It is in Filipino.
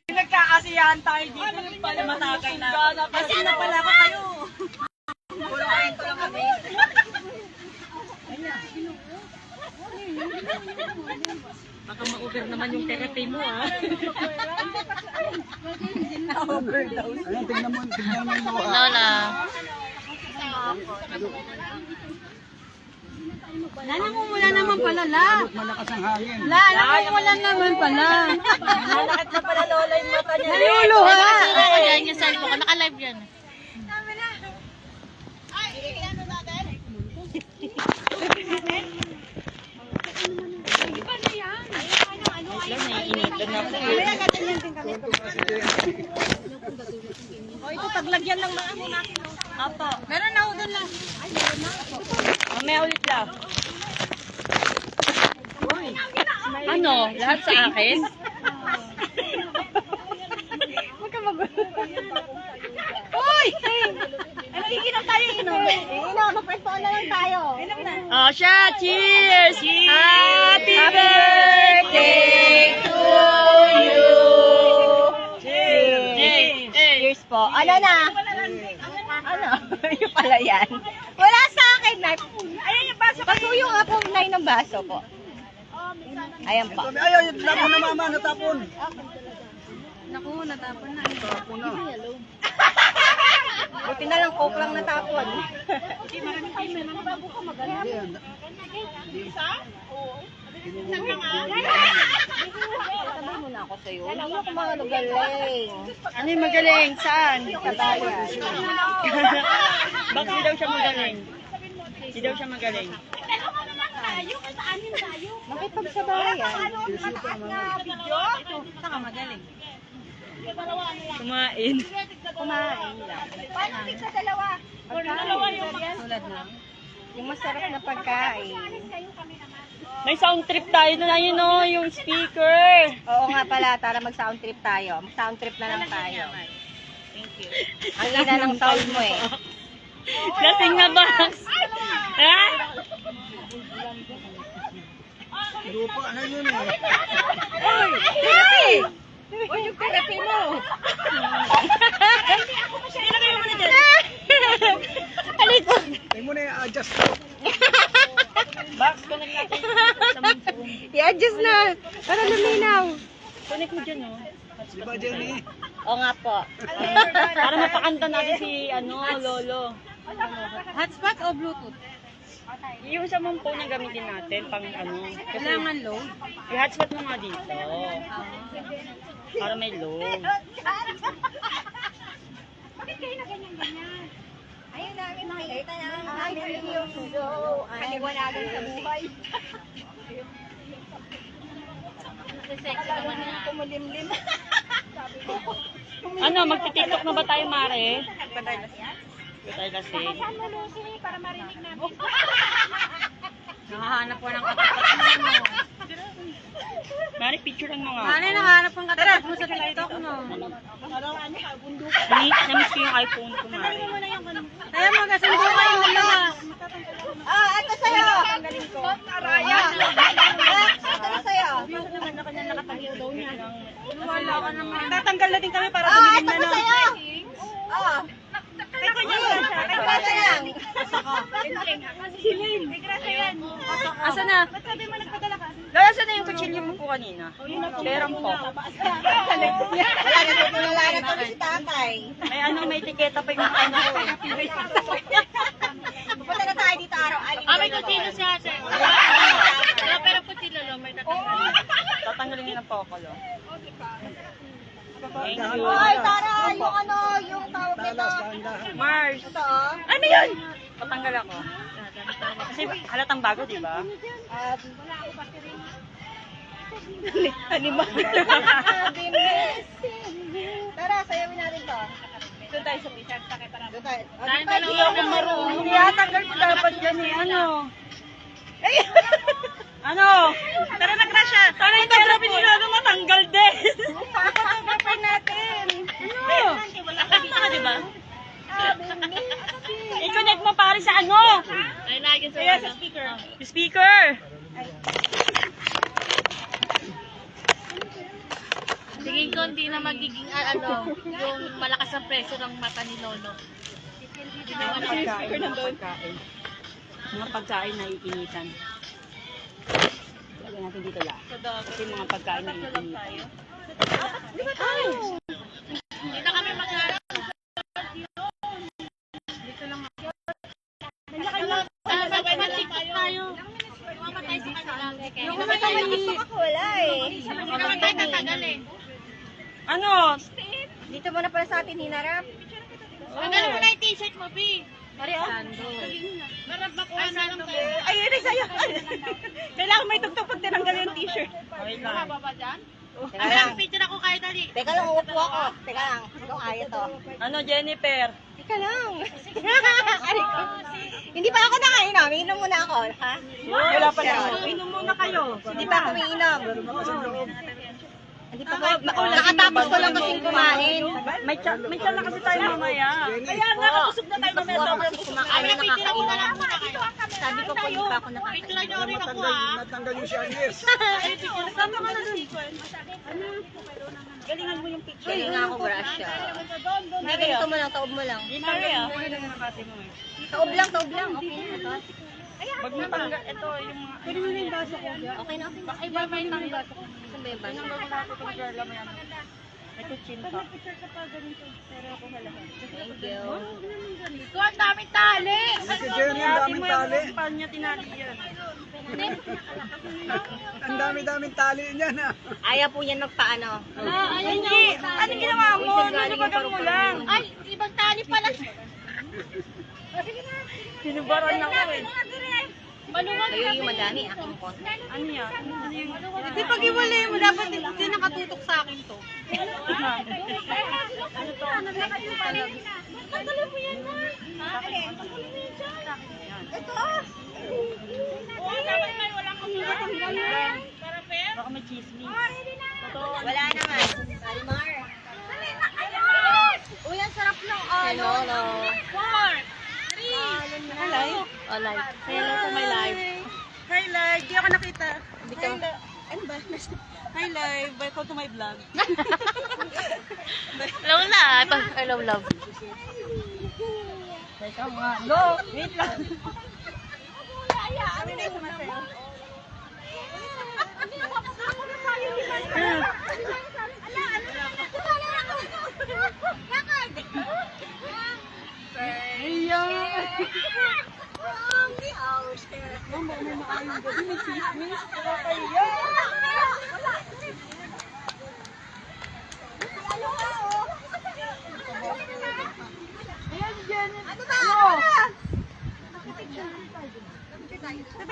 Nagkakasiyahan tayo dito. Yung pala matakay na. Kasi na pala ako kayo. Pulahin ko lang kami. Baka ma-over naman yung therapy mo, ha? Na-overdose. Ayan, tignan mo yung luha. Lola. Nanangumula naman pala, La. Malakas ang hangin. La, nanangumula naman pala. Nanakit na pala, Lola, yung mata niya. Naluluha. Yan yung cellphone ko. Naka-live yan. O, ito, taglagyan lang mga natin. Apo. Meron na ako doon lang. Ay, meron na. Mamaya ulit lang. Ano? Lahat sa akin? Huwag ka magulo. Uy! Ano, iinom tayo, iinom. Iinom, magpwestoan na lang tayo. Iinom na. Oh, siya! Cheers! Cheers! Happy birthday to you! Cheers! Cheers po. Ano na? Ano? Yung pala yan. Wala sa akin, Nay. Ayan yung baso. Pasuyo nga po, Nay, ng baso po. Ayan pa. Ayaw, yung tapon na mama, natapon. Naku, natapon na. Natapon na. Buti na lang, coke lang natapon. Ayan. Sabi mo na ako sa'yo. Hindi ako magaling. Ano yung magaling? Saan? Kabayan. Bakit daw siya magaling? Hindi daw siya magaling. Nakipagsabayan. Saka magaling. Kumain. Kumain lang. Paano sa dalawa? Tulad lang. Yung masarap na pagkain. May sound trip tayo na yun, no? Yung speaker. Oo nga pala, tara mag-sound trip tayo. Mag-sound trip na lang tayo. Thank you. Ang ina ng sound mo eh. Lasing na ba? Ha? Lupa na yun eh. Uy! Therapy! Uy, yung therapy mo! Therapy mo na dyan! Alikot! Ay mo na i-adjust. Box, connect natin sa mong phone. I-adjust na! Para luminaw! Connect mo dyan, no? Di ba, Jenny? Oo nga po. Para mapakanta natin si, Lolo. Hotspot o Bluetooth? Yung sa mong phone na gamitin natin, pang Kasi Kailangan load? i-hotspot mo nga dito. Para may load. Bakit kayo na ganyan-ganyan? Ayun namin makikita na ang aming yung kaliwanagan sa buhay. Sexy naman niya. Kumulimlim. Ano, magti-tiktok na ba tayo, Mare? Patay na siya? Patay lasing. Saan mo, Lucy, para marinig namin? Nakahanap ko ng katapat mo. Mare, picturean mo nga. Ano nakahanap ng katapat mo sa TikTok, no? Namiss ko yung iPhone ko, Mare. Kaya magkasundo kayo, wala. Ito sa'yo. Tanggalin ko. Araya. Ito sa'yo. Wala ka naman. Tatanggal na din kami para Ito po sa'yo. Ay, grasa lang. Asa na? Lola, saan na yung kutsilyo mo po kanina? Perang po. Wala, natutulala na to si tatay. May etiketa pa yung ano ko. Pupunta na tayo dito araw-aling. May kutsilyo siya, ate. Pero kutsilyo, may tatanggalin. Tatanggalin niya ng pokolo. Thank you. Ay, tara, yung tawag nito. Talas, dahan-dahan. Mars. Ito, oh. Ano yun? Patanggal ako. Kasi halatang bago, di ba? Animal. Tara, sayawin natin to. Doon tayo sa pizza. Doon tayo. Hindi ako marunong. Tanggal mo dapat yan eh. Ano? Tara na, Grasha. Sana yung therapy ni Lolo matanggal din. Papa natin. Ano? Akata ka, di ba? I-connect mo pare sa ano? Ay, lagyan sa speaker. Speaker. Sige, nun, di na magiging ano, yung malakas ang presyo ng mata ni Lolo. Mga pagkain. Mga pagkain na iinitan. Lagyan natin dito lang. Kasi mga pagkain na iinitan. Hindi na kami mag-aaral. Sabay na TikTok tayo. Mamatay sa kanila. Yung kumatay gusto ko wala eh. Mamatay tatagal eh. Ano? Dito muna pala sa atin hinarap. Tanggalin mo na yung t-shirt mo, B. Mario? Marap makuha na lang tayo. Ayun ay sa'yo. Kailangan may tugtog pag tinanggal yung t-shirt. Baba dyan? Teka lang. Picture ako kayo dali. Teka lang, uupo ako. Teka lang. Ito kaya to. Ano, Jennifer? Teka lang. Aray ko. Hindi pa ako nakainom. Inom muna ako. Ha? Wala pa lang. Inom muna kayo. Hindi pa ako umiinom. Hindi pa ako. Nakatapos ko lang kasing kumain. May chan na kasi tayo mamaya. Kaya nakabusog na tayo mamaya. Ako kasi kumakain na nakakainom. Sabi ko kung hindi pa ako nakakainom. Picture nyo rin ako Natanggal yung shinies. Sama ka na doon. Galingan mo yung picture. Galing nga ako, Gracia. Hindi, ganito mo lang. Taob mo lang. Di Maria. Taob lang, taob lang. Okay na ito. Wag mo tanggal. Ito yung mga... Pwede mo na yung baso ko. Okay na, okay na. Ay, ba may tanggal? Saan ba yung baso? May kutsinta. Thank you. Ito, ang daming tali. Si Jenny, ang daming tali. Paano niya tinali yan? Ang dami-daming tali niyan ah. Ayaw po yan magpaano. Hindi. Ano ginawa mo? Nalubagan mo lang. Ay, ibang tali pala. Sinubaran ako eh. Maluwag Kayo yung madami, aking konti. Ano yan? Ano yung... Hindi pag iwalay mo, dapat hindi nakatutok sa akin to. Ano to? Tanggalin mo yan, ma. Ito. Oo, dapat may walang kapatid. Para fair. Baka may chismis. Wala naman. Almar. Uy, ang sarap ng ano. Hello. 4, 3. Live? Oh, live. Hello to my live. Hi live. Di ako nakita. Hindi ka. Ano ba? Hi live. Welcome to my vlog. Lola. Hello, love. Teka nga. Go! Wait lang. Ano na yung sumasayo? Mama, may maayong gabi. May chismis. Nakakaya. Ano ba? Ano ba?